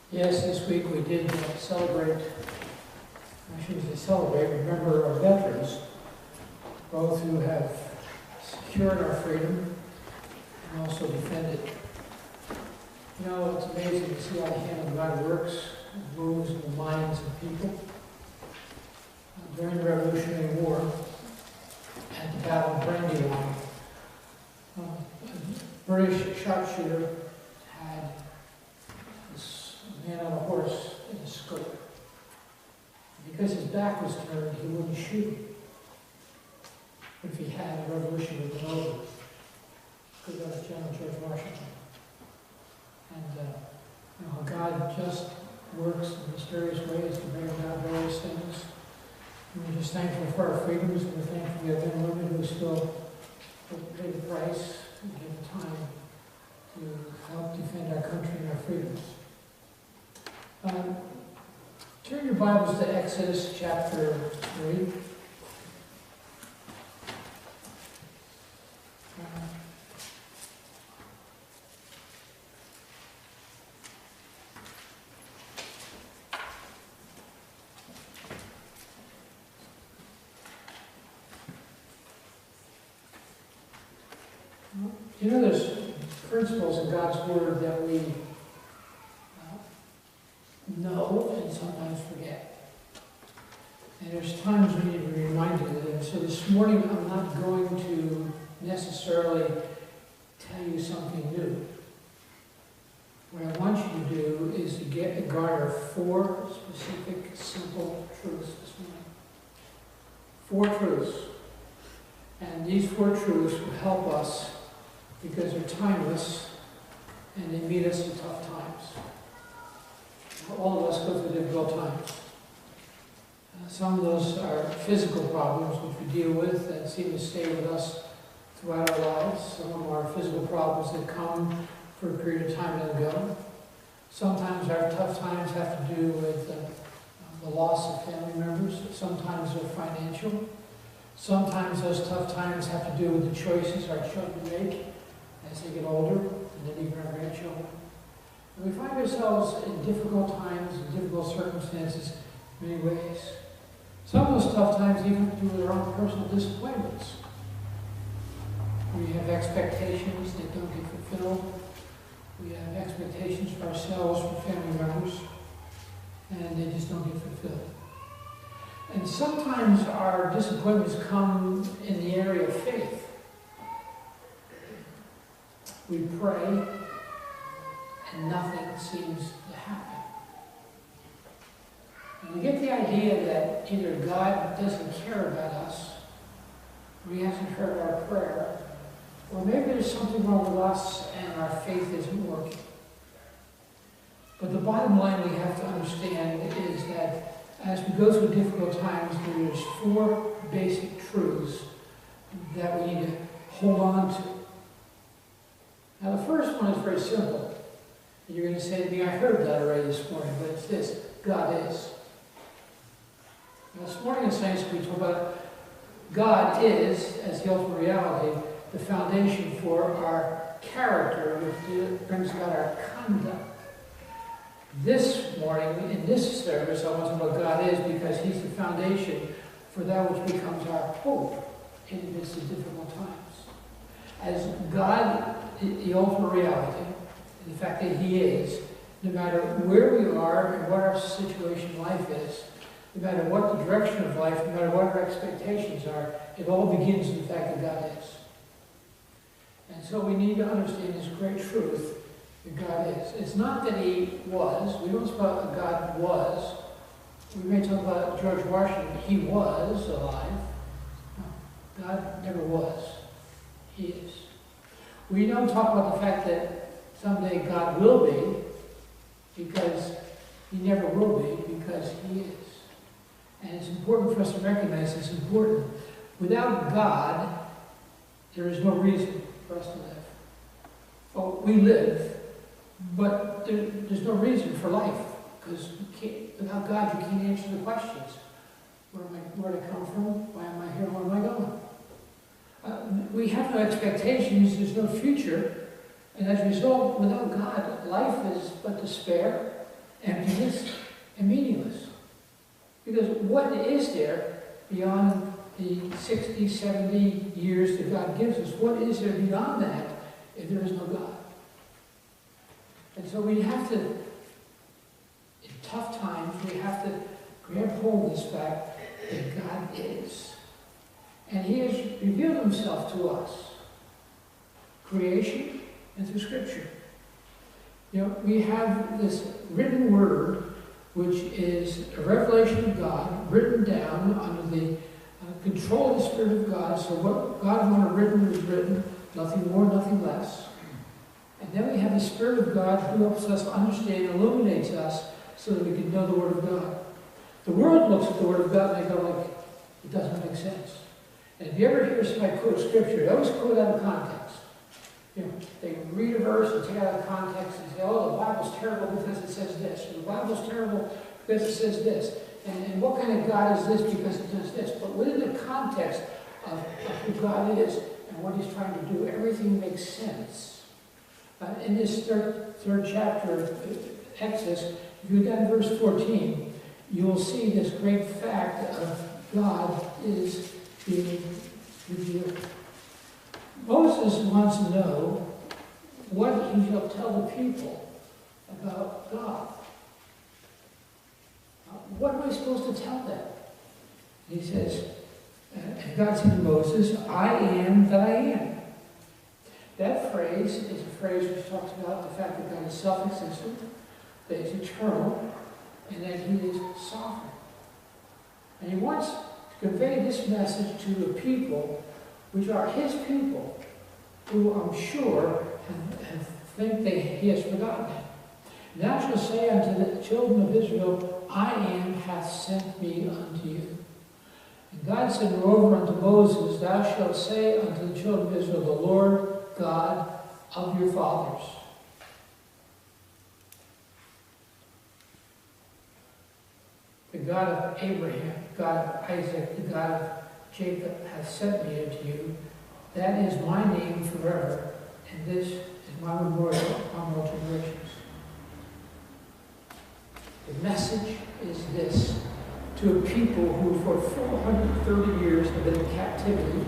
Yes, this week we did celebrate, remember our veterans, both who have secured our freedom and also defended. You know, it's amazing to see how the hand of God works and moves in the minds of people. During the Revolutionary War, at the Battle of Brandywine, a British sharpshooter had this man on a horse in a skirt. Because his back was turned, he wouldn't shoot him. But if he had, the revolution would have been over. Because that was General George Washington. And God just works in mysterious ways to bring about various things. And we're just thankful for our freedoms, and we're thankful we have men and women who still pay the price and give the time to help defend our country and our freedoms. Turn your Bibles to Exodus chapter 3. You know, there's principles in God's Word that we know and sometimes forget. And there's times we need to be reminded of them. So this morning I'm not going to necessarily tell you something new. What I want you to do is to garner 4 specific, simple truths this morning. 4 truths. And these 4 truths will help us because they're timeless and they meet us in tough times. All of us go through difficult times. Some of those are physical problems which we deal with that seem to stay with us throughout our lives. Some of them are physical problems that come for a period of time and then go. Sometimes our tough times have to do with the loss of family members. Sometimes they're financial. Sometimes those tough times have to do with the choices our children make as they get older, and then even our grandchildren. And we find ourselves in difficult times, in difficult circumstances, in many ways. Some of those tough times even have to do with our own personal disappointments. We have expectations that don't get fulfilled. We have expectations for ourselves, for family members, and they just don't get fulfilled. And sometimes our disappointments come in the area of faith. We pray, and nothing seems to happen. And we get the idea that either God doesn't care about us, or He hasn't heard our prayer, or maybe there's something wrong with us and our faith isn't working. But the bottom line we have to understand is that as we go through difficult times, there's 4 basic truths that we need to hold on to. Now the first one is very simple. You're going to say to me, I heard that already this morning, but it's this: God is. Now, this morning in Sunday School we talk about God is, as the ultimate reality, the foundation for our character, which brings about our conduct. This morning, in this service, I want to talk about God is because He's the foundation for that which becomes our hope in the midst of difficult times. As God, the ultimate reality, and the fact that He is, no matter where we are and what our situation in life is, no matter what the direction of life, no matter what our expectations are, it all begins in the fact that God is. And so we need to understand this great truth that God is. It's not that He was. We don't talk about God was. We may talk about George Washington. He was alive. No, God never was. He is. We don't talk about the fact that someday God will be, because He never will be, because He is. And it's important for us to recognize it's important. Without God, there is no reason for us to live. Well, we live, but there's no reason for life, because without God you can't answer the questions. Where did I come from? Why am I here? Where am I going? We have no expectations, there's no future, and as a result, without God, life is but despair, emptiness and meaningless. Because what is there beyond the 60, 70 years that God gives us? What is there beyond that if there is no God? And so we have to, in tough times, we have to grab hold of this fact that God is. And He has revealed Himself to us. Creation and through Scripture. You know, we have this written word, which is a revelation of God, written down under the control of the Spirit of God. So what God wanted written was written, nothing more, nothing less. And then we have the Spirit of God who helps us understand, illuminates us, so that we can know the Word of God. The world looks at the Word of God and they go like, it doesn't make sense. And if you ever hear somebody quote Scripture, they always quote out of context. You know, they read a verse and take it out of context and say, oh, the Bible's terrible because it says this. Or the Bible's terrible because it says this. And what kind of God is this because it does this? But within the context of who God is and what He's trying to do, everything makes sense. In this third chapter of Exodus, if you go down to verse 14, you will see this great fact of God is being revealed. Moses wants to know what he shall tell the people about God. What am I supposed to tell them? He says, and God said to Moses, I am that I am. That phrase is a phrase which talks about the fact that God is self-existent, that He's eternal, and that He is sovereign. And He wants to convey this message to the people, which are His people, who I'm sure think He has forgotten Him. Thou shalt say unto the children of Israel, I am hath sent me unto you. And God said moreover unto Moses, Thou shalt say unto the children of Israel, the Lord God of your fathers. The God of Abraham, God of Isaac, the God of Jacob hath sent me unto you. That is my name forever, and this is my memorial upon all generations. The message is this to a people who for 430 years have been in captivity,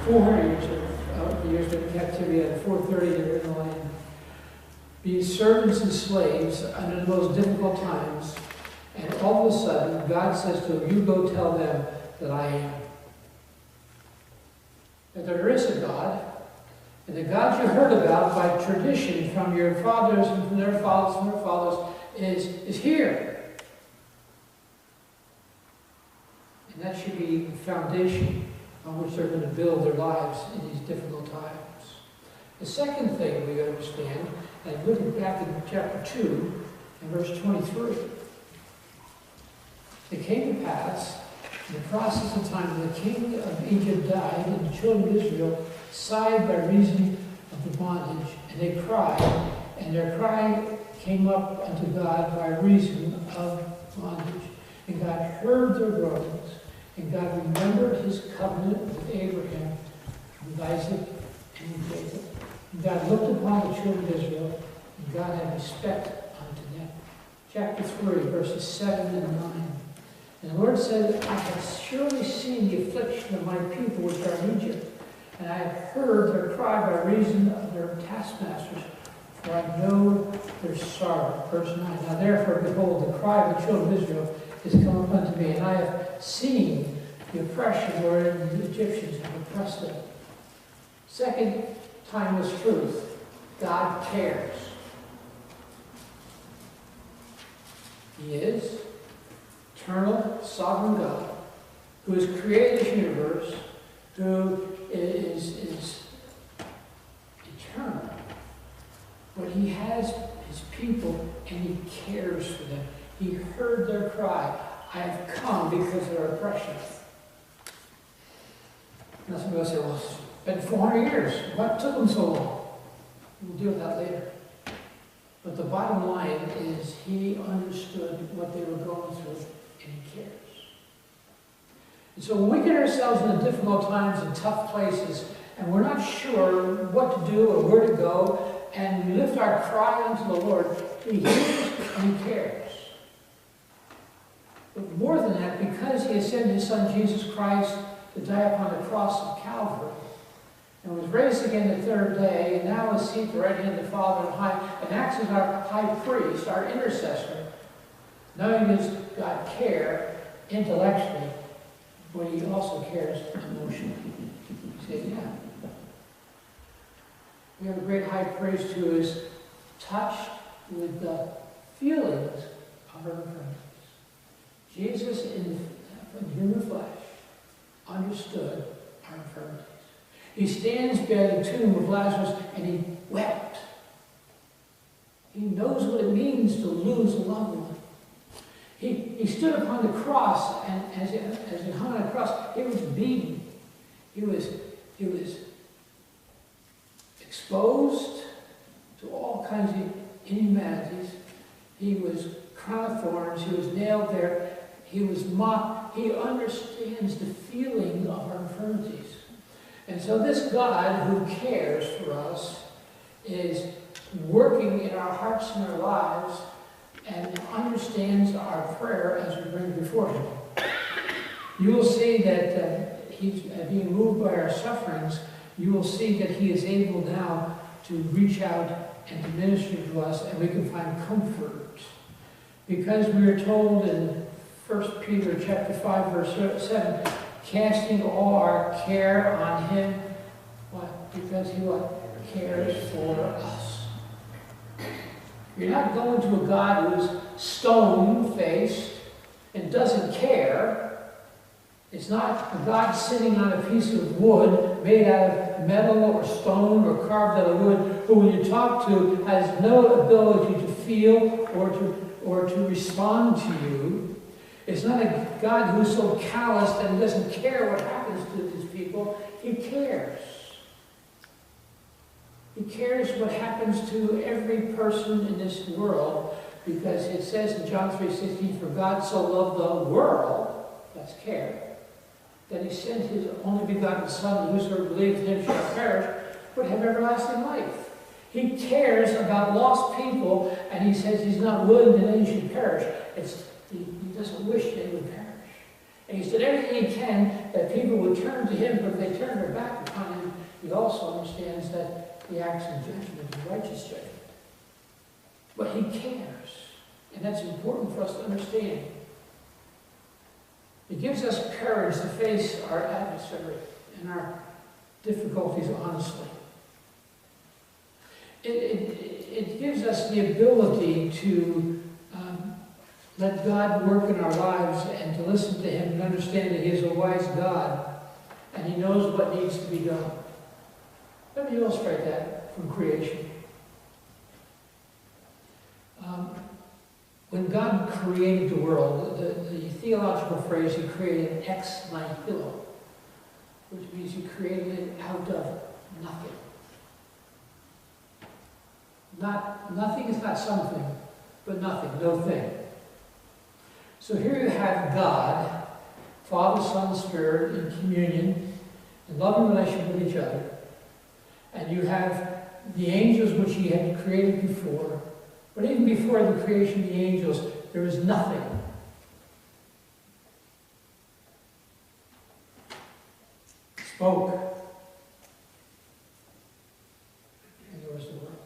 400 years been in captivity, and 430 they were in the land, being servants and slaves under the most difficult times, and all of a sudden God says to them, you go tell them that I am. That there is a God, and the God you heard about by tradition from your fathers and from their fathers is here. And that should be the foundation on which they're going to build their lives in these difficult times. The second thing we understand, and looking back in chapter 2 and verse 23, it came to pass in the process of time when the king of Egypt died, and the children of Israel sighed by reason of the bondage, and they cried, and their cry came up unto God by reason of bondage. And God heard their groanings, and God remembered His covenant with Abraham, with Isaac, and with Jacob. And God looked upon the children of Israel, and God had respect unto them. Chapter 3, verses 7 and 9. And the Lord said, I have surely seen the affliction of my people which are in Egypt, and I have heard their cry by reason of their taskmasters, for I know their sorrow. Verse 9. Now therefore, behold, the cry of the children of Israel is come up unto me, and I have seen the oppression wherein the Egyptians have oppressed them. Second timeless truth, God cares. He is eternal, sovereign God, who has created this universe, who is eternal. But He has His people, and He cares for them. He heard their cry, I have come because of their oppression. Now somebody will say, well, it's been 400 years. What took them so long? We'll deal with that later. But the bottom line is He understood what they were going through, and He cares. And so when we get ourselves in difficult times and tough places, and we're not sure what to do or where to go, and we lift our cry unto the Lord, He hears and He cares. But more than that, because He has sent His Son Jesus Christ to die upon the cross of Calvary, and was raised again the third day, and now is seated at the right hand of the Father on high, and acts as our high priest, our intercessor, knowing His God care intellectually, but He also cares emotionally. You say, yeah. We have a great high priest who is touched with the feelings of our infirmities. Jesus, in human flesh, understood our infirmities. He stands by the tomb of Lazarus and He wept. He knows what it means to lose a loved one. He stood upon the cross, and as he hung on the cross, He was beaten. He was exposed to all kinds of inhumanities. He was crowned of thorns. He was nailed there. He was mocked. He understands the feeling of our infirmities. And so this God who cares for us is working in our hearts and our lives and understands our prayer as we bring before Him. You will see that He's being moved by our sufferings. You will see that He is able now to reach out and to minister to us, and we can find comfort. Because we are told in 1 Peter chapter 5, verse 7, casting all our care on Him. What? Because He what? Cares for us. You're not going to a God who is stone-faced and doesn't care. It's not a God sitting on a piece of wood made out of metal or stone or carved out of wood, who when you talk to has no ability to feel or to respond to you. It's not a God who's so calloused and doesn't care what happens to His people. He cares. He cares what happens to every person in this world, because it says in John 3:16, for God so loved the world, that's care, that He sent His only begotten Son, that whosoever believes in Him shall perish, but have everlasting life. He cares about lost people, and He says He's not willing that any should perish. He doesn't wish they would perish. And He said everything He can that people would turn to Him, but if they turn their back upon Him, He also understands that He acts in judgment, and righteous judgment. But He cares, and that's important for us to understand. It gives us courage to face our adversary and our difficulties honestly. It gives us the ability to let God work in our lives and to listen to Him and understand that He is a wise God and He knows what needs to be done. Let me illustrate that from creation. When God created the world, the theological phrase, He created an ex nihilo, which means He created it out of nothing. Nothing is not something, but nothing, no thing. So here you have God, Father, Son, Spirit, in communion, in loving relationship with each other. And you have the angels which He had created before. But even before the creation of the angels, there was nothing. Spoke. And there was the world.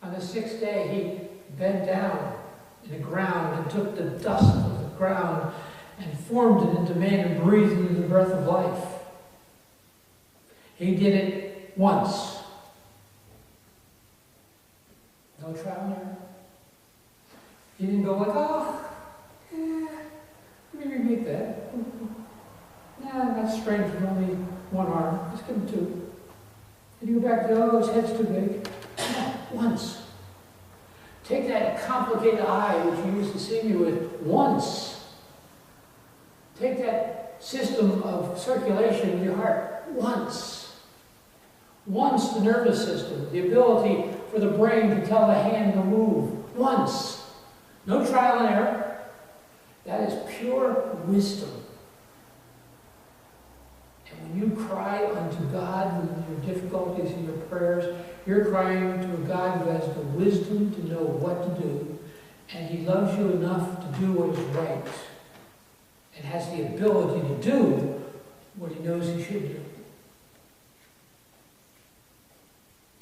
On the sixth day, He bent down in the ground and took the dust of the ground and formed it into man and breathed into the breath of life. He did it once. No trial and error. He didn't go like, let me remake that. Nah, that's strange with only one arm. Let's give him two. Did you go back to, his head's too big? No, once. Take that complicated eye which you used to see me with once. Take that system of circulation in your heart once. Once the nervous system, the ability for the brain to tell the hand to move. Once. No trial and error. That is pure wisdom. And when you cry unto God, prayers. You're crying to a God who has the wisdom to know what to do, and he loves you enough to do what is right, and has the ability to do what he knows he should do.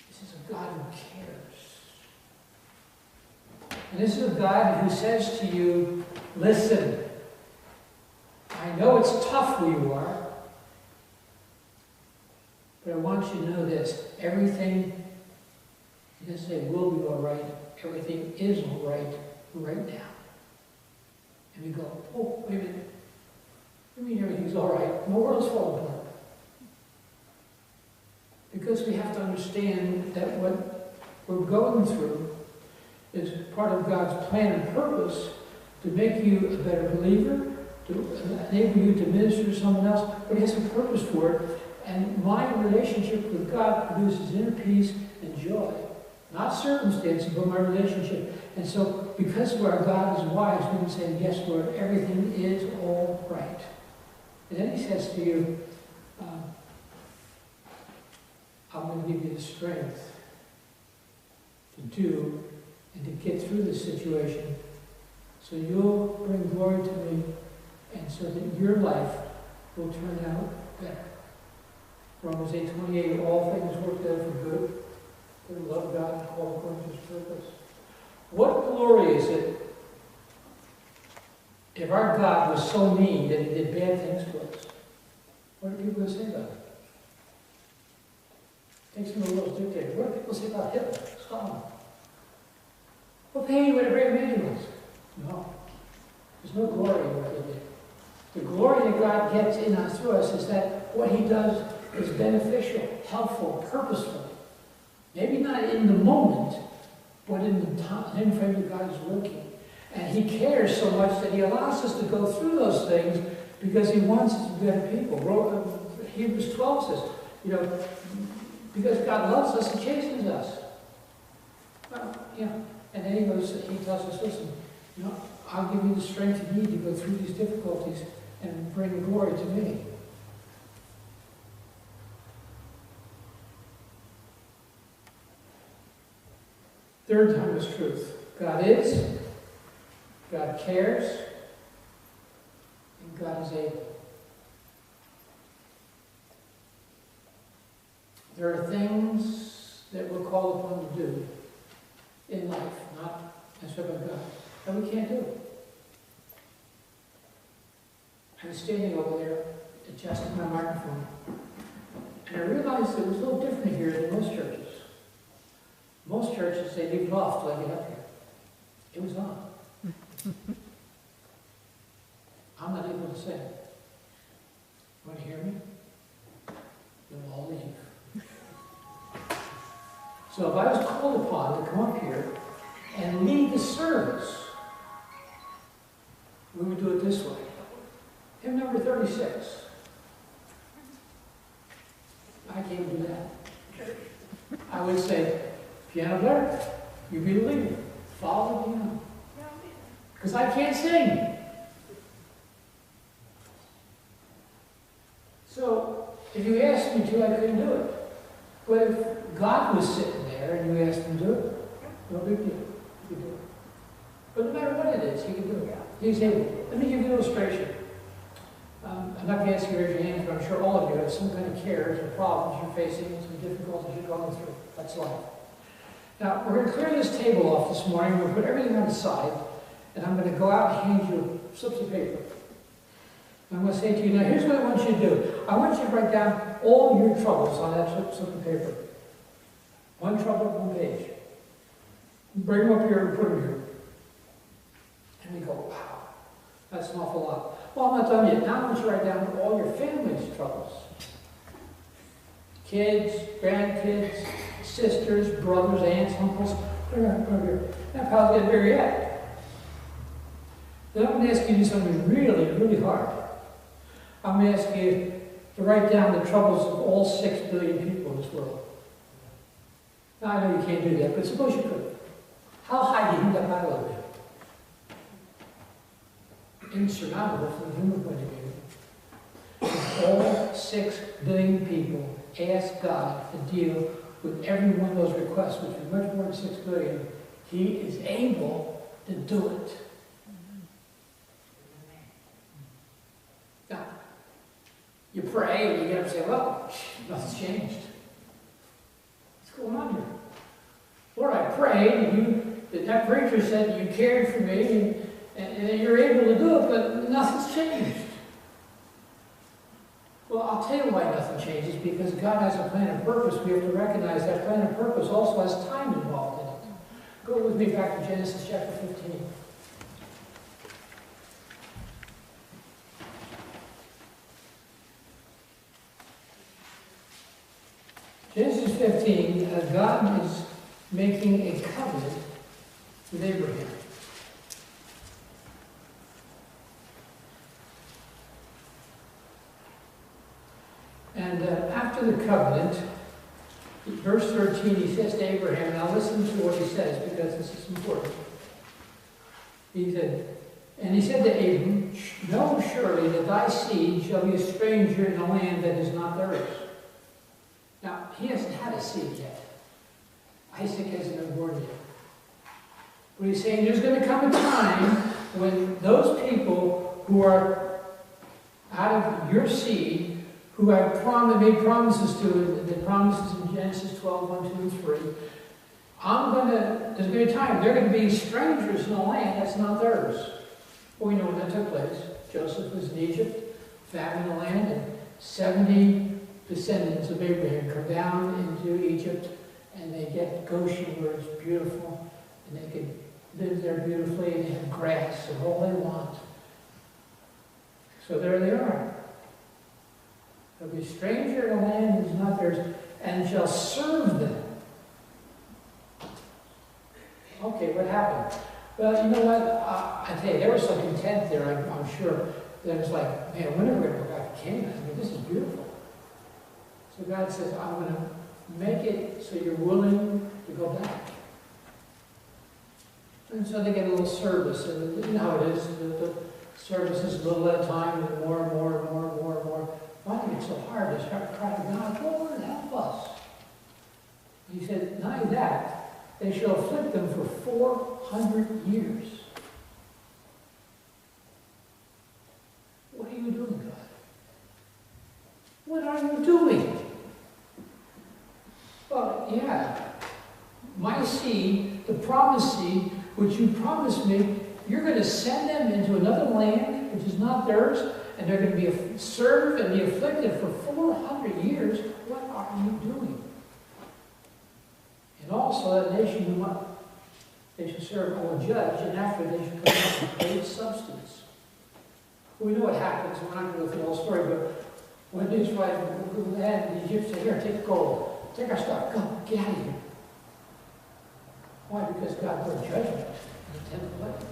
This is a God who cares. And this is a God who says to you, listen, I know it's tough where you are, but I want you to know this. Everything, he doesn't say will be all right, everything is all right now. And we go, oh, wait a minute. What do you mean everything's all right? The world's falling apart. Because we have to understand that what we're going through is part of God's plan and purpose to make you a better believer, to enable you to minister to someone else, but he has a purpose for it. And my relationship with God produces inner peace and joy. Not circumstances, but my relationship. And so, because our God is wise, we can say, yes, Lord, everything is all right. And then he says to you, I'm going to give you the strength to do and to get through this situation so you'll bring glory to me and so that your life will turn out better. Romans 8:28, all things work together for good. We love God and call according to his purpose. What glory is it if our God was so mean that he did bad things to us? What are people going to say about it? Takes me a little dictator. What do people say about Hitler, Stalin? What paid you what a great man he was? No. There's no glory in what he did. The glory that God gets in us through us is that what he does is beneficial, helpful, purposeful. Maybe not in the moment, but in the time frame that God is working. And he cares so much that he allows us to go through those things because he wants us to be better people. Hebrews 12 says, because God loves us, he chastens us. Well, and then he tells us, listen, I'll give you the strength you need to go through these difficulties and bring glory to me. Third timeless truth. God is, God cares, and God is able. There are things that we're called upon to do in life, not necessarily by God, and we can't do it. I was standing over there adjusting my microphone, and I realized it was a little different here than most churches. Most churches, they leave it off till I get up here. It was on. I'm not able to say it. Want to hear me? You'll all leave. So if I was called upon to come up here and lead the service, we would do it this way. Hymn number 36. I can't do that. I would say, piano player, you be the leader. Follow the piano. Because I can't sing. So, if you asked me to, I couldn't do it. But if God was sitting there and you asked him to do it, no big deal. He could do it. But no matter what it is, he can do it. He's able. Let me give you an illustration. I'm not going to ask you to raise your hands, but I'm sure all of you have some kind of cares or problems you're facing, some difficulties you're going through. That's life. Now, we're going to clear this table off this morning. We're going to put everything on the side, and I'm going to go out and hand you slips of paper. I'm going to say to you, now here's what I want you to do. I want you to write down all your troubles on that slip of paper. One trouble, one page. Bring them up here and put them here. And we go, wow, that's an awful lot. Well, I'm not done yet. Now I want you to write down all your family's troubles. Kids, grandkids, sisters, brothers, aunts, uncles. Put them here. Now, pals, get there yet. Then I'm going to ask you to do something really, really hard. I'm going to ask you to write down the troubles of all 6 billion people in this world. Now, I know you can't do that, but suppose you could. How high do you think that pile would be? Insurmountable from the human point of view. If all 6 billion people ask God to deal with every one of those requests, which is much more than 6 billion. He is able to do it. Now, you pray and you get up and say, well, nothing's changed. What's going on here? Lord, I prayed, and that preacher said you cared for me, and you're able to do it, but nothing's changed. Well, I'll tell you why nothing changes, because God has a plan and purpose. We have to recognize that plan and purpose also has time involved in it. Go with me back to Genesis chapter 15. Genesis 15, God is making a covenant with Abraham. And after the covenant, verse 13, he says to Abraham, now listen to what he says, because this is important. He said, and he said to Abram, know surely that thy seed shall be a stranger in a land that is not theirs. Now, he hasn't had a seed yet. Isaac hasn't been born yet. But he's saying there's going to come a time when those people who are out of your seed, who have made promises to, the promises in Genesis 12, 1, 2, and 3, there's going to be a time, they're going to be strangers in a land that's not theirs. Well, we know when that took place. Joseph was in Egypt, famine in the land, and 70 descendants of Abraham come down into Egypt, and they get Goshen, where it's beautiful, and they could live there beautifully, and they have grass and all they want. So there they are. There'll be a stranger in a land that is not theirs, and shall serve them. Okay, what happened? Well, you know what? I tell you, there was some content there, I'm sure. That was like, man, when are we going to go back to Canaan? I mean, this is beautiful. So God says, I'm going to make it so you're willing to go back. And so they get a little service, and you know how it is. The service is a little at a time, and more and more and more and more and more. Finding it so hard, they start crying to God, Lord, help us. He said, not only that, they shall afflict them for 400 years. What are you doing, God? What are you doing? Well, yeah, my seed, the promised seed, which you promised me, you're going to send them into another land, which is not theirs, and they're going to be served and be afflicted for 400 years. What are you doing? And also, that nation, they should serve a judge, and after they should come out with great substance. We know what happens. We're not going to go through the whole story, but when the Israelites had the Egyptians said, here, take the gold, take our stuff, come, get out of here. Why? Because God brought judgment in the 10th plague.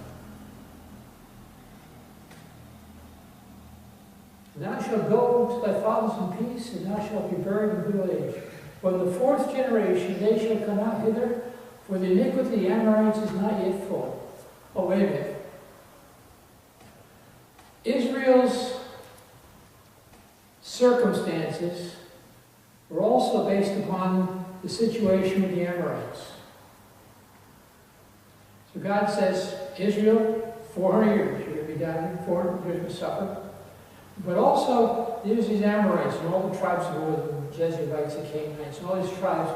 And thou shalt go to thy fathers in peace, and thou shalt be buried in good old age. From the 4th generation they shall come out hither, for the iniquity of the Amorites is not yet full. Oh, wait a minute. Israel's circumstances were also based upon the situation with the Amorites. So God says, Israel, 400 years, you're going to be down here, 400 years to suffer. But also, there's these Amorites and all the tribes that were with them, Jebusites, the Canaanites, and all these tribes.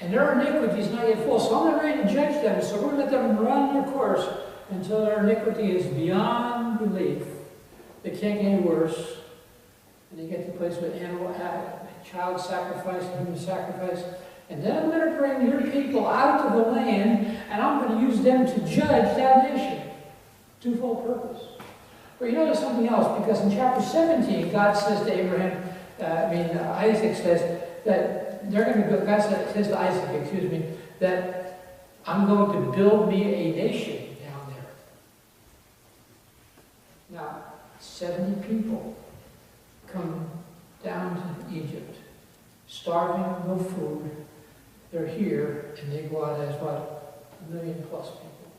And their iniquity is not yet full. So I'm not ready to judge them. So we're going to let them run their course until their iniquity is beyond belief. They can't get any worse. And they get to the place with animal, child sacrifice, human sacrifice. And then I'm going to bring your people out of the land, and I'm going to use them to judge that nation. Twofold purpose. But you notice something else, because in chapter 17, God says to Abraham, Isaac says that they're going to go, God says to Isaac, that I'm going to build me a nation down there. Now, 70 people come down to Egypt, starving, no food. They're here, and they go out as what? 1 million plus people.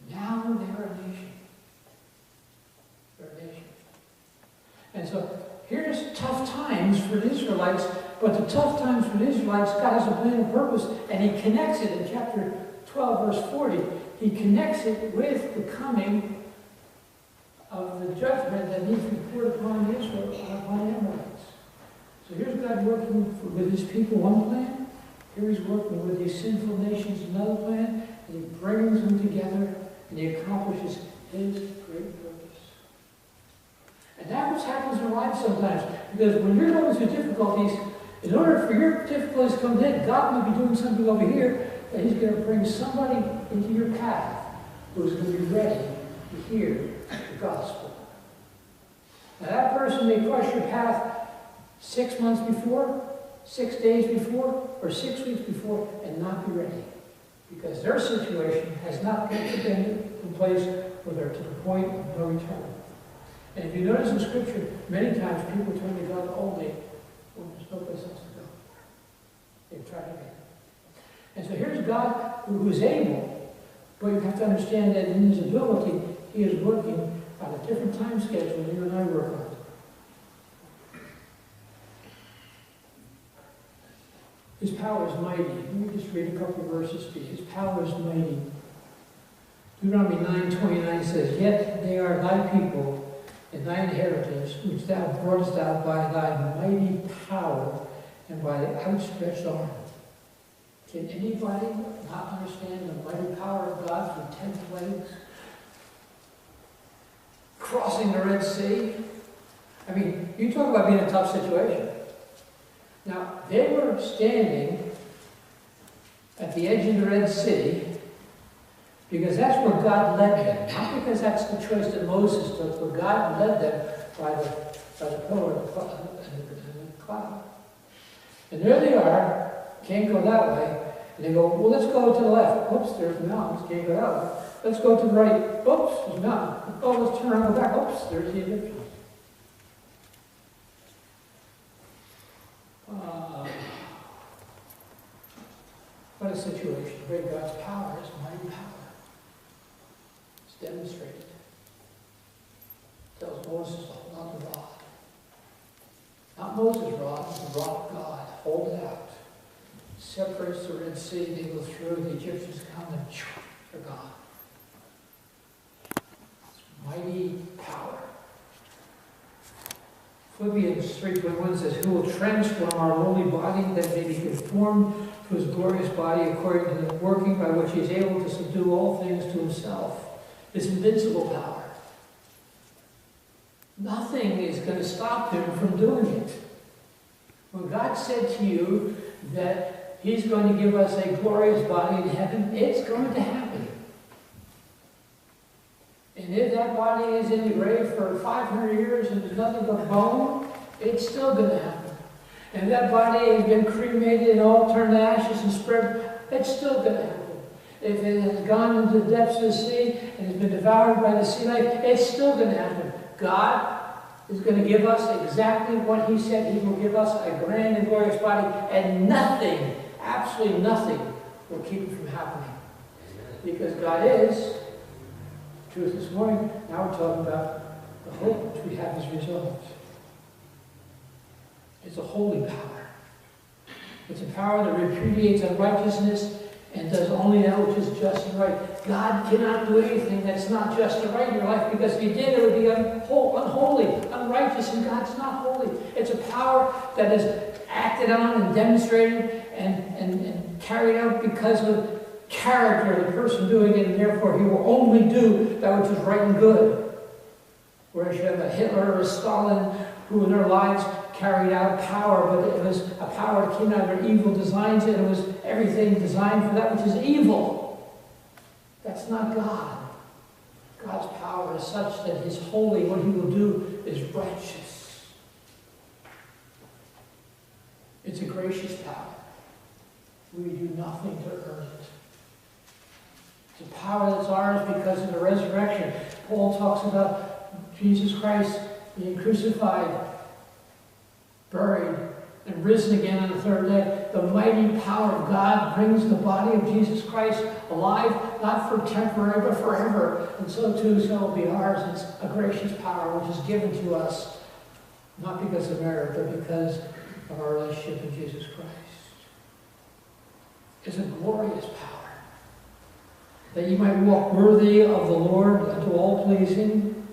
Now they're a nation. They're a nation. And so here's tough times for the Israelites But the tough times for the Israelites, God has a plan and purpose, and he connects it in chapter 12, verse 40. He connects it with the coming of the judgment that needs to be poured upon Israel, upon the Amorites. So here's God working with his people one plan. Here he's working with these sinful nations another plan. And he brings them together and he accomplishes his great purpose. And that's what happens in our lives sometimes. Because when you're going through difficulties, in order for your difficulties to come in, God may be doing something over here that he's going to bring somebody into your path who's going to be ready to hear the gospel. Now that person may cross your path 6 months before, 6 days before, or 6 weeks before, and not be ready. Because their situation has not been in place where they're to the point of no return. And if you notice in Scripture, many times people turn to God only when there's no place else to go. They've tried again. And so here's God who is able, but you have to understand that in his ability, he is working on a different time schedule than you and I work on. His power is mighty. Let me just read a couple of verses to you. His power is mighty. Deuteronomy 9:29 says, "Yet they are thy people and thy inheritance, which thou broughtest out by thy mighty power and by the outstretched arm." Can anybody not understand the mighty power of God through 10 plagues? Crossing the Red Sea. I mean, you talk about being in a tough situation. Now, they were standing at the edge of the Red Sea because that's where God led them. Not because that's the choice that Moses took, but God led them by the pillar and the cloud. And there they are, can't go that way. And they go, well, let's go to the left. Oops, there's mountains, can't go that way. Let's go to the right. Oops, there's mountains. Oh, let's turn around and go back. Oops, there's the Egyptians. What a situation. Great God's power is mighty power. It's demonstrated. It tells Moses to hold on to the rod. Not Moses' rod, it's the rod of God. Hold it out. Separates the Red Sea, they go through, the Egyptians come and they're gone. It's mighty power. Philippians 3:1 says, "Who will transform our lowly body that may be conformed to his glorious body according to the working by which he is able to subdue all things to himself." His invincible power. Nothing is going to stop him from doing it. When God said to you that he's going to give us a glorious body in heaven, it's going to happen. And if that body is in the grave for 500 years and there's nothing but bone, it's still going to happen. And if that body has been cremated and all turned to ashes and spread, it's still going to happen. If it has gone into the depths of the sea and has been devoured by the sea life, it's still going to happen. God is going to give us exactly what he said. He will give us a grand and glorious body, and nothing, absolutely nothing, will keep it from happening. Because God is truth this morning. Now we're talking about the hope which we have as a result. It's a holy power. It's a power that repudiates unrighteousness and does only that which is just and right. God cannot do anything that's not just and right in your life, because if he did, it would be unholy, unrighteous, and God's not holy. It's a power that is acted on and demonstrated and carried out because of character of the person doing it, and therefore he will only do that which is right and good. Whereas you have a Hitler or a Stalin who in their lives carried out power, but it was a power that came out of their evil designs, and it was everything designed for that which is evil. That's not God. God's power is such that his holy, what he will do is righteous. It's a gracious power. We do nothing to earn it. It's a power that's ours because of the resurrection. Paul talks about Jesus Christ being crucified, buried, and risen again on the third day. The mighty power of God brings the body of Jesus Christ alive, not for temporary, but forever. And so too shall be ours. It's a gracious power which is given to us, not because of merit, but because of our relationship with Jesus Christ. It's a glorious power, that you might walk worthy of the Lord unto all pleasing,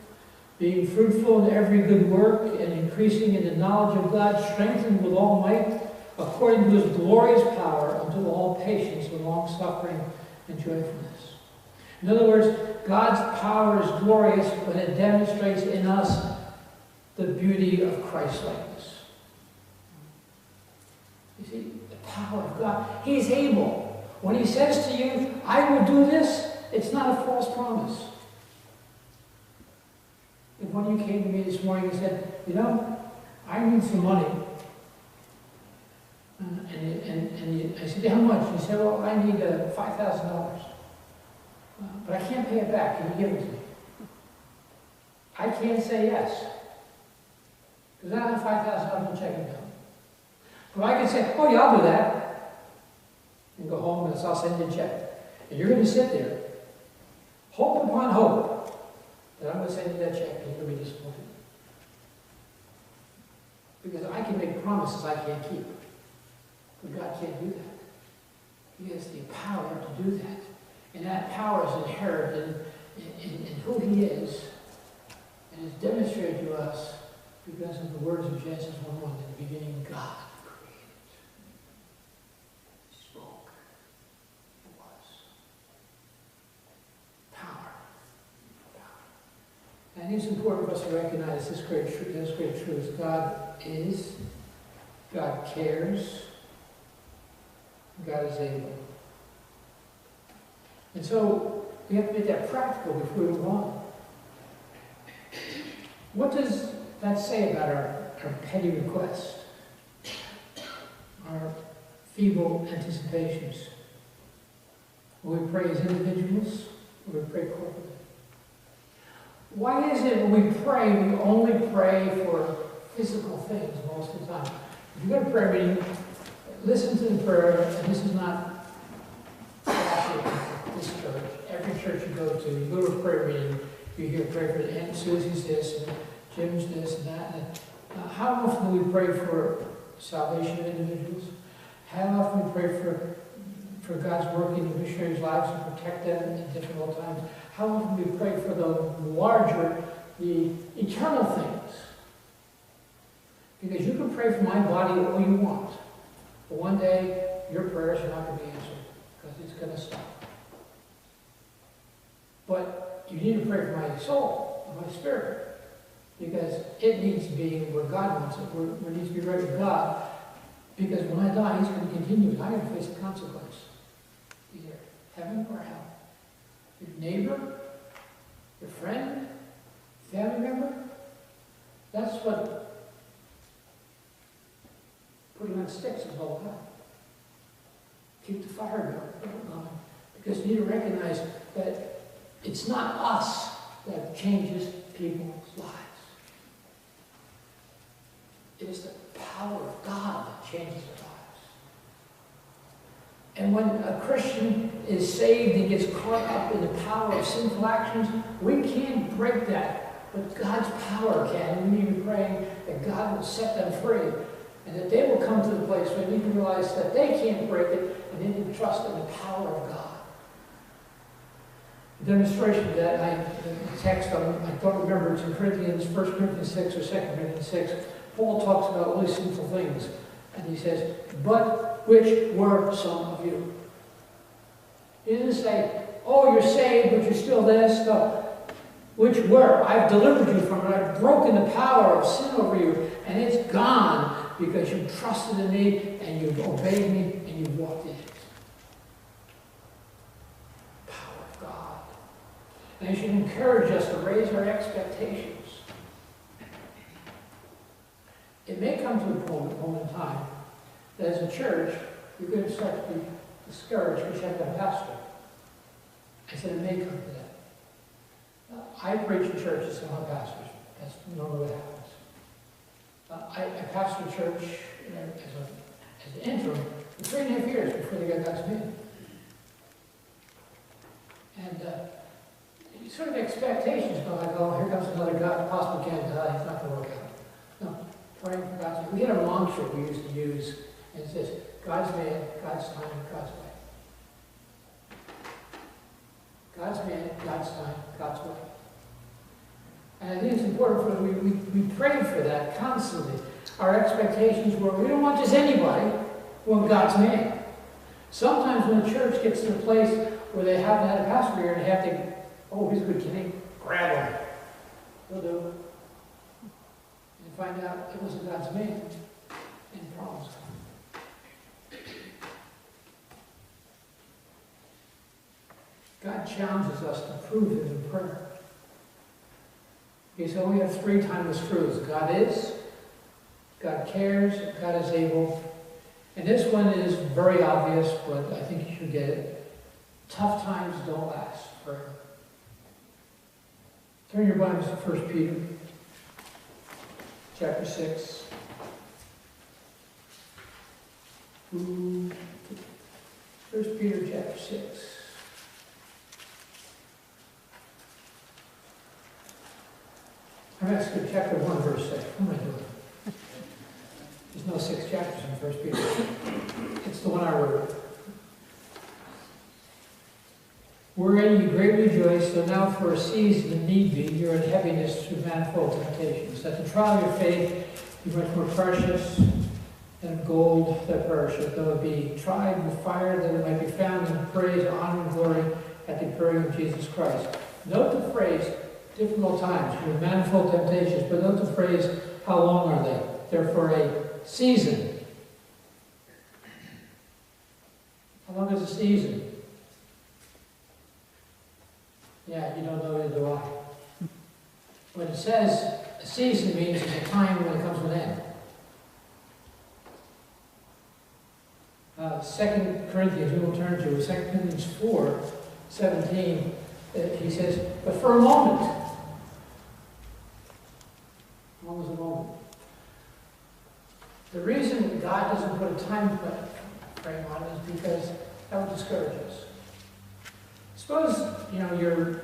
being fruitful in every good work and increasing in the knowledge of God, strengthened with all might, according to his glorious power, unto all patience and long-suffering and joyfulness. In other words, God's power is glorious when it demonstrates in us the beauty of Christ-likeness. You see, the power of God. He's able. When he says to you, I will do this, it's not a false promise. If one of you came to me this morning and said, you know, I need some money. I said, how much? He said, well, I need $5,000. But I can't pay it back. Can you give it to me? I can't say yes. Because I don't have $5,000 in checking account. But I can say, oh yeah, I'll do that. And go home and I'll send you a check. And you're going to sit there, hope upon hope, that I'm going to send you that check and you're going to be disappointed. Because I can make promises I can't keep. But God can't do that. He has the power to do that. And that power is inherent in who he is, and is demonstrated to us because of the words of Genesis 1:1. In the beginning, God created. He spoke. It was. Power. And it's important for us to recognize this great truth. God is, God cares, God is able. And so we have to make that practical before we move on. What does that say about our petty requests? Our feeble anticipations? Will we pray as individuals, or we pray corporately? Why is it when we pray, we only pray for physical things most of the time? If you go to prayer meeting, listen to the prayer, and this is not this church. Every church you go to a prayer meeting, you hear pray for Aunt Susie's this, and Jim's this, and that. And how often do we pray for salvation of individuals? How often do we pray for God's work in the missionaries' lives and protect them in difficult times? How often do we pray for the larger, the eternal things? Because you can pray for my body all you want, but one day your prayers are not going to be answered because it's going to stop. But you need to pray for my soul and my spirit, because it needs to be where God wants it, where it needs to be right with God, because when I die, he's going to continue, and I'm going to face the consequence. Either heaven or hell. Your neighbor, your friend, family member, that's what putting on sticks is all about. Keep the fire going. Because you need to recognize that it's not us that changes people's lives. It is the power of God that changes their lives. And when a Christian is saved and gets caught up in the power of sinful actions, we can't break that, but God's power can. And we need to be praying that God will set them free, and that they will come to the place where they need to realize that they can't break it, and they need to trust in the power of God. A demonstration of that, the text, I don't remember, it's in Corinthians, 1 Corinthians 6 or 2 Corinthians 6. Paul talks about all these sinful things, and he says, but which were some of you? He didn't say, oh, you're saved, but you're still this. No. Which were? I've delivered you from it. I've broken the power of sin over you, and it's gone because you trusted in me, and you've obeyed me, and you've walked in it. Power of God. And it should encourage us to raise our expectations. It may come to a moment in time that as a church, you're going to start to be discouraged because you have to have a pastor. I said it may come to that. I preach in churches and I'm pastors. That's normally what happens. I pastored a church as an interim for 3.5 years before they got back to me. And sort of expectations go like, oh, here comes another God, possible candidate. It's not going to work out. No. Praying for God to we had a mantra we used to use, and it says, God's man, God's time, God's way. God's man, God's time, God's way. And I think it's important for us, we pray for that constantly. Our expectations were, we don't want just anybody, we want God's man. Sometimes when the church gets to the place where they haven't had a pastor here and they have to, oh, he's a good kid, grab him. He'll do it. And find out it wasn't God's man, and problems come. God challenges us to prove Him in prayer. He said we have three timeless truths. God is, God cares, God is able. And this one is very obvious, but I think you should get it. Tough times don't last forever. Turn your Bibles to 1 Peter, chapter 6. 1 Peter, chapter 6. I'm actually chapter 1, verse 6. What am I doing? There's no 6 chapters in 1 Peter. It's the one I wrote. Wherein you greatly rejoice, though now for a season, if need be, you're in heaviness through manifold temptations, that the trial of your faith be much more precious than of gold that perisheth, though it be tried with fire, that it might be found in praise, honor, and glory at the appearing of Jesus Christ. Note the phrase, difficult times, with manifold temptations, but note the phrase, how long are they? They're for a season. How long is a season? Yeah, you don't know, neither do I. When it says a season means it's a time when it comes to an end. 2 Corinthians, we will turn to 2 Corinthians 4:17. He says, but for a moment. How long is a moment? The reason God doesn't put a time frame on it is because that would discourage us. Suppose, you're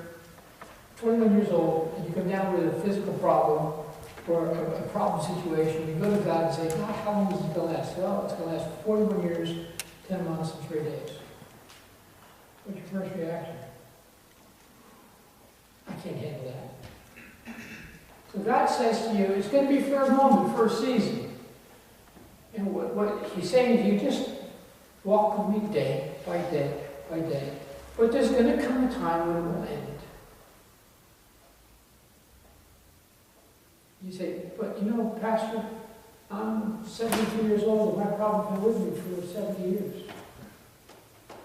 21 years old and you come down with a physical problem or a problem situation. You go to God and say, God, how long is it going to last? Well, it's going to last 41 years, 10 months, and 3 days. What's your first reaction? I can't handle that. So God says to you, it's going to be for a moment, for a season. And what He's saying to you, just walk with me day by day by day. But there's going to come a time when it will end. You say, but Pastor, I'm 72 years old and my problem's been with me for 70 years.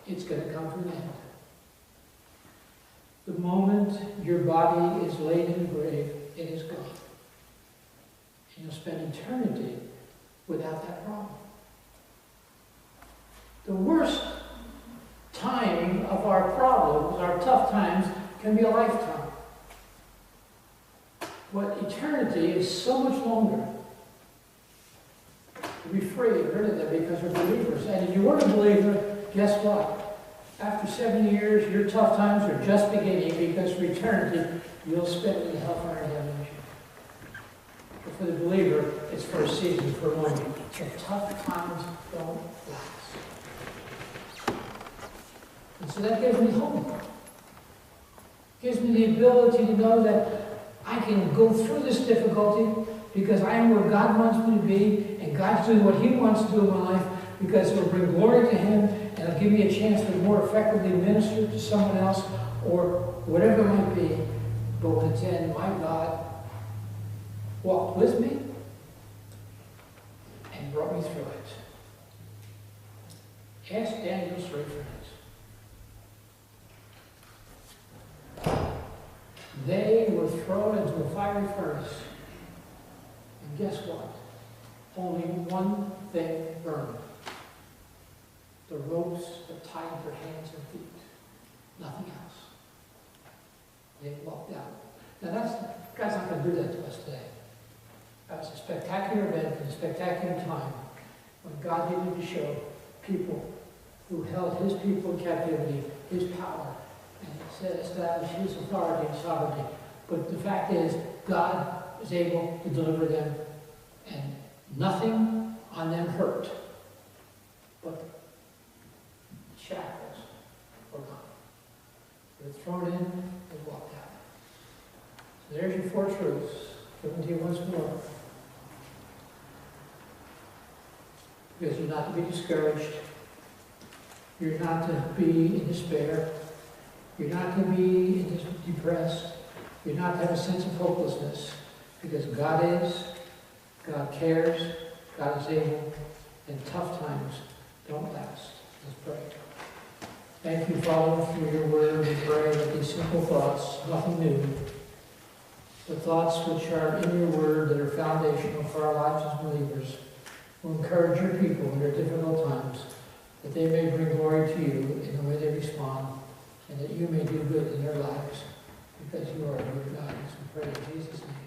It's going to come to an end. The moment your body is laid in the grave, it is gone. And you'll spend eternity without that problem. The worst time of our problems, our tough times, can be a lifetime. But eternity is so much longer. To be free and rid of them because we're believers. And if you weren't a believer, guess what? After 70 years, your tough times are just beginning because for eternity, you'll spend in hellfire damnation. But for the believer, it's for a season, for a moment. The tough times don't last. And so that gives me hope. Gives me the ability to know that I can go through this difficulty because I am where God wants me to be, and God's doing what He wants to do in my life because it will bring glory to Him, and it'll give me a chance to more effectively minister to someone else or whatever it might be. But when it's in, my God walked with me and brought me through it. Ask Daniel's 3 friends. They were thrown into a fiery furnace. And guess what? Only one thing burned. The ropes that tied their hands and feet. Nothing else. They walked out. Now God's not going to do that to us today. That was a spectacular event and a spectacular time when God needed to show people who held His people in captivity, His power, and establish His authority and sovereignty. But the fact is, God is able to deliver them, and Nothing on them hurt, but the shackles were gone. They were thrown in and walked out. So there's your 4 truths, given to you once more. Because you're not to be discouraged. You're not to be in despair. You're not to be depressed. You're not to have a sense of hopelessness. Because God is, God cares, God is able, and tough times don't last. Let's pray. Thank you, Father, for your word. We pray that these simple thoughts, nothing new, the thoughts which are in your word that are foundational for our lives as believers, will encourage your people in their difficult times, that they may bring glory to you in the way they respond, and that you may do good in their lives, because you are a good God. As we pray in Jesus' name.